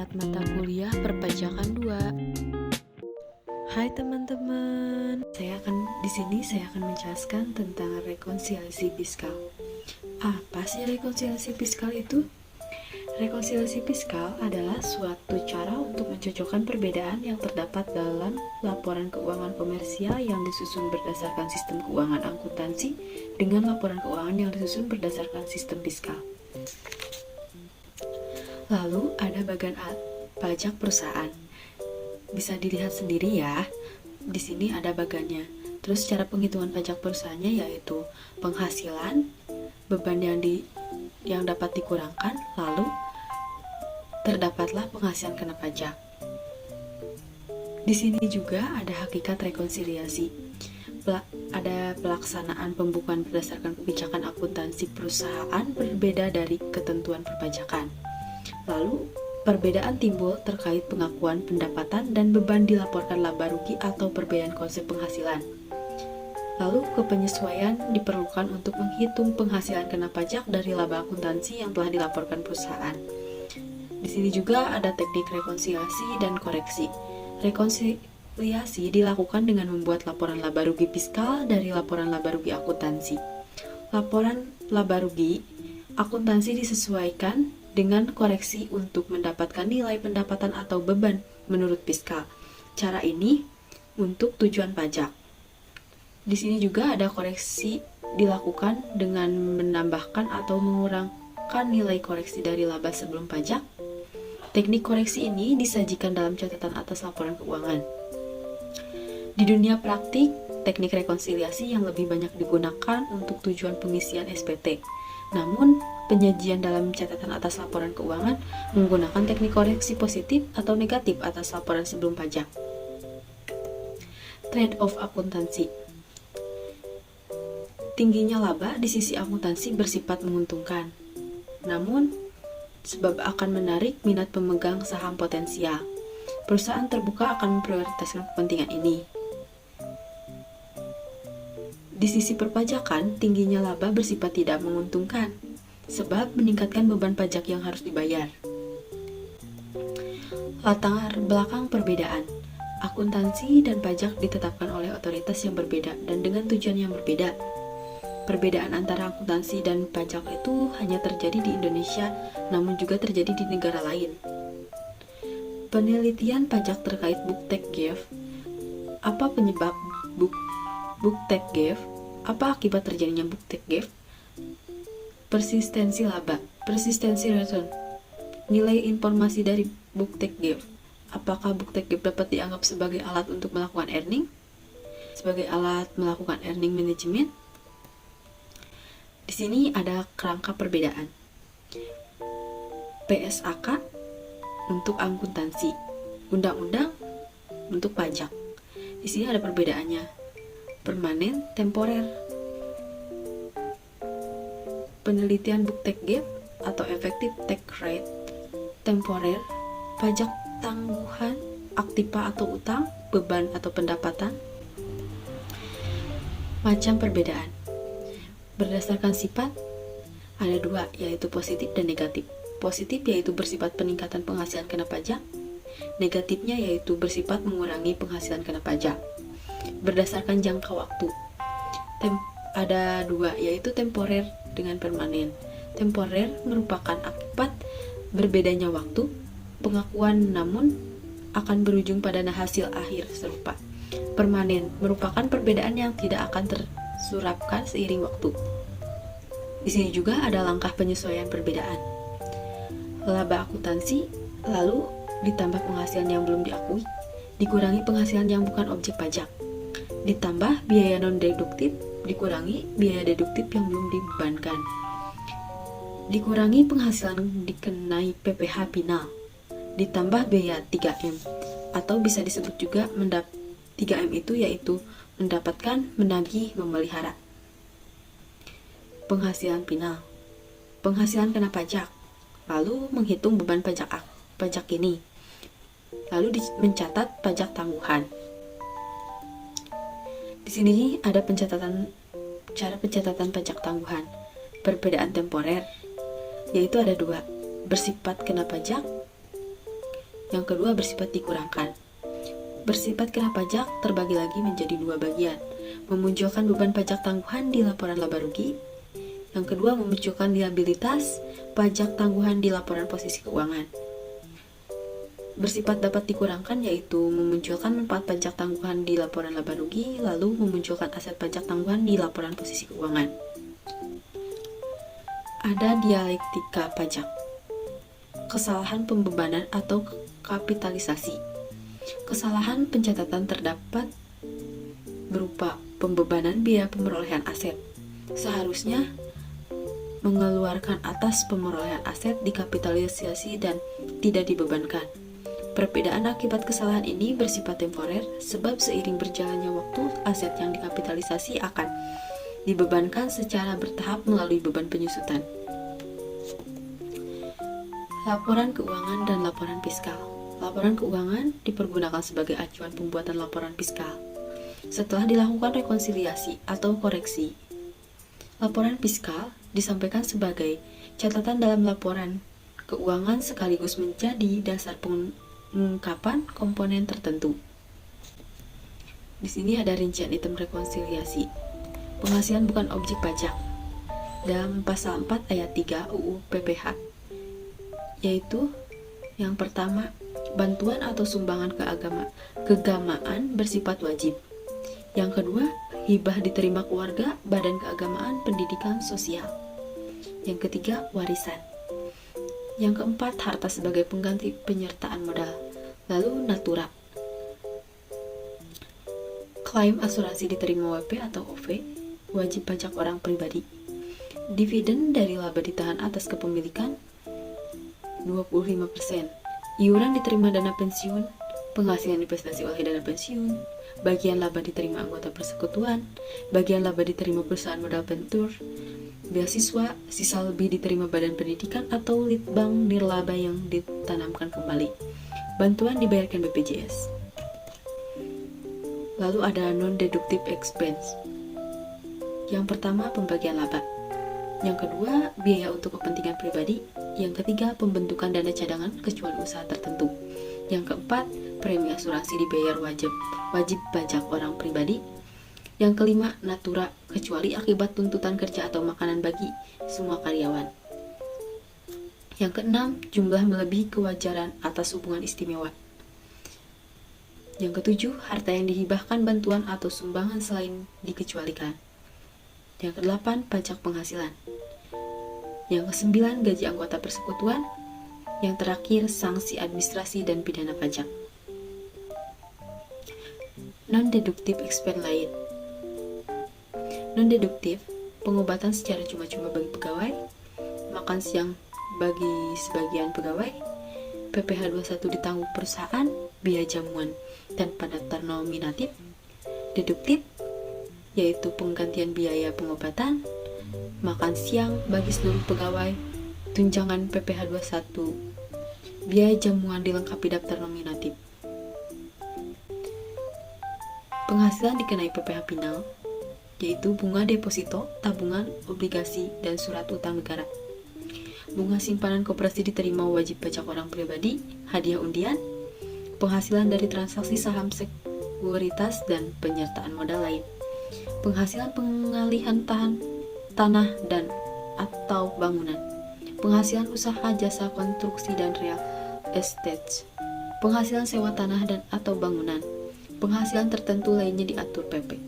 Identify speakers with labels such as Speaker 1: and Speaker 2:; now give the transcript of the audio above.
Speaker 1: saat mata kuliah perpajakan 2. Hai teman-teman, di sini saya akan menjelaskan tentang rekonsiliasi fiskal. Apa sih rekonsiliasi fiskal itu? Rekonsiliasi fiskal adalah suatu cara untuk mencocokkan perbedaan yang terdapat dalam laporan keuangan komersial yang disusun berdasarkan sistem keuangan akuntansi dengan laporan keuangan yang disusun berdasarkan sistem fiskal. Lalu ada bagian pajak perusahaan. Bisa dilihat sendiri ya. Di sini ada bagannya. Terus cara penghitungan pajak perusahaannya yaitu penghasilan, beban yang dapat dikurangkan, lalu terdapatlah penghasilan kena pajak. Di sini juga ada hakikat rekonsiliasi. Ada pelaksanaan pembukuan berdasarkan kebijakan akuntansi perusahaan berbeda dari ketentuan perpajakan. Lalu, perbedaan timbul terkait pengakuan pendapatan dan beban dilaporkan laba rugi atau perbedaan konsep penghasilan. Lalu, penyesuaian diperlukan untuk menghitung penghasilan kena pajak dari laba akuntansi yang telah dilaporkan perusahaan. Di sini juga ada teknik rekonsiliasi dan koreksi. Rekonsiliasi dilakukan dengan membuat laporan laba rugi fiskal dari laporan laba rugi akuntansi. Laporan laba rugi akuntansi disesuaikan dengan koreksi untuk mendapatkan nilai pendapatan atau beban menurut fiskal. Cara ini untuk tujuan pajak. Di sini juga ada koreksi dilakukan dengan menambahkan atau mengurangkan nilai koreksi dari laba sebelum pajak. Teknik koreksi ini disajikan dalam catatan atas laporan keuangan. Di dunia praktik, teknik rekonsiliasi yang lebih banyak digunakan untuk tujuan pengisian SPT. Namun, penyajian dalam catatan atas laporan keuangan menggunakan teknik koreksi positif atau negatif atas laporan sebelum pajak. Trade-off akuntansi. Tingginya laba di sisi akuntansi bersifat menguntungkan. Namun, sebab akan menarik minat pemegang saham potensial. Perusahaan terbuka akan memprioritaskan kepentingan ini. Di sisi perpajakan, tingginya laba bersifat tidak menguntungkan, sebab meningkatkan beban pajak yang harus dibayar. Latar belakang perbedaan. Akuntansi dan pajak ditetapkan oleh otoritas yang berbeda dan dengan tujuan yang berbeda. Perbedaan antara akuntansi dan pajak itu hanya terjadi di Indonesia, namun juga terjadi di negara lain. Penelitian pajak terkait Book-Tax-Gave. Apa penyebab Book-Tax-Gave? Apa akibat terjadinya Book-Tax-Gave? Persistensi laba, persistensi return. Nilai informasi dari Book-Tax-Gave. Apakah Book-Tax-Gave dapat dianggap sebagai alat untuk melakukan earning? Sebagai alat melakukan earning management? Di sini ada kerangka perbedaan. PSAK untuk akuntansi, undang-undang untuk pajak. Di sini ada perbedaannya. Permanen, temporer. Penelitian Book-Tax-Gave atau effective tax rate, temporer, pajak tangguhan, aktiva atau utang, beban atau pendapatan. Macam perbedaan. Berdasarkan sifat, ada dua, yaitu positif dan negatif. Positif yaitu bersifat peningkatan penghasilan kena pajak. Negatifnya yaitu bersifat mengurangi penghasilan kena pajak. Berdasarkan jangka waktu, ada dua, yaitu temporer dengan permanen. Temporer merupakan akibat berbedanya waktu pengakuan, namun akan berujung pada hasil akhir serupa. Permanen merupakan perbedaan yang tidak akan tersurapkan seiring waktu. Di sini juga ada langkah penyesuaian perbedaan. Laba akuntansi, lalu ditambah penghasilan yang belum diakui, dikurangi penghasilan yang bukan objek pajak, ditambah biaya non-deduktif, dikurangi biaya deduktif yang belum dibebankan, dikurangi penghasilan dikenai PPh final, ditambah biaya 3M, atau bisa disebut juga 3M itu yaitu mendapatkan, menagih, memelihara. Penghasilan final, penghasilan kena pajak, lalu menghitung beban pajak ini, lalu mencatat pajak tangguhan. Di sini ada cara pencatatan pajak tangguhan. Perbedaan temporer, yaitu ada dua, bersifat kena pajak Yang kedua bersifat dikurangkan. Bersifat kena pajak terbagi lagi menjadi dua bagian. Memunculkan beban pajak tangguhan di laporan laba rugi. Yang kedua memunculkan liabilitas pajak tangguhan di laporan posisi keuangan. Bersifat dapat dikurangkan yaitu memunculkan manfaat pajak tangguhan di laporan laba rugi, lalu memunculkan aset pajak tangguhan di laporan posisi keuangan. Ada dialektika pajak. Kesalahan pembebanan atau kapitalisasi. Kesalahan pencatatan terdapat berupa pembebanan biaya pemerolehan aset. Seharusnya mengeluarkan atas pemerolehan aset dikapitalisasi dan tidak dibebankan. Perbedaan akibat kesalahan ini bersifat temporer, sebab seiring berjalannya waktu, aset yang dikapitalisasi akan dibebankan secara bertahap melalui beban penyusutan. Laporan keuangan dan laporan fiskal. Laporan keuangan dipergunakan sebagai acuan pembuatan laporan fiskal. Setelah dilakukan rekonsiliasi atau koreksi, laporan fiskal disampaikan sebagai catatan dalam laporan keuangan sekaligus menjadi dasar pengungkapan komponen tertentu. Di sini ada rincian item rekonsiliasi. Penghasilan bukan objek pajak dalam pasal 4 ayat 3 UU PPH, yaitu yang pertama, bantuan atau sumbangan keagamaan bersifat wajib. Yang kedua, hibah diterima keluarga, badan keagamaan, pendidikan sosial. Yang ketiga, warisan. Yang keempat, harta sebagai pengganti penyertaan modal. Lalu, natura. Klaim asuransi diterima WP atau OV, wajib pajak orang pribadi. Dividen dari laba ditahan atas kepemilikan 25%. Iuran diterima dana pensiun, penghasilan investasi oleh dana pensiun, bagian laba diterima anggota persekutuan, bagian laba diterima perusahaan modal venture, beasiswa, sisa lebih diterima badan pendidikan atau litbang nirlaba yang ditanamkan kembali. Bantuan dibayarkan BPJS. Lalu ada non-deductive expense. Yang pertama, pembagian laba. Yang kedua, biaya untuk kepentingan pribadi. Yang ketiga, pembentukan dana cadangan kecuali usaha tertentu. Yang keempat, premi asuransi dibayar wajib pajak orang pribadi. Yang kelima, natura, kecuali akibat tuntutan kerja atau makanan bagi semua karyawan. Yang keenam, jumlah melebihi kewajaran atas hubungan istimewa. Yang ketujuh, harta yang dihibahkan bantuan atau sumbangan selain dikecualikan. Yang kedelapan, pajak penghasilan. Yang kesembilan, gaji anggota persekutuan. Yang terakhir, sanksi administrasi dan pidana pajak. Non-deduktif expense lain. Non-deduktif, pengobatan secara cuma-cuma bagi pegawai, makan siang bagi sebagian pegawai, PPh 21 ditanggung perusahaan, biaya jamuan tanpa daftar nominatif. Deduktif, yaitu penggantian biaya pengobatan, makan siang bagi seluruh pegawai, tunjangan PPh 21, biaya jamuan dilengkapi daftar nominatif. Penghasilan dikenai PPh final, yaitu bunga deposito, tabungan, obligasi, dan surat utang negara. Bunga simpanan koperasi diterima wajib pajak orang pribadi, hadiah undian, penghasilan dari transaksi saham sekuritas, dan penyertaan modal lain. Penghasilan pengalihan tanah dan atau bangunan. Penghasilan usaha jasa konstruksi dan real estate. Penghasilan sewa tanah dan atau bangunan. Penghasilan tertentu lainnya diatur PP.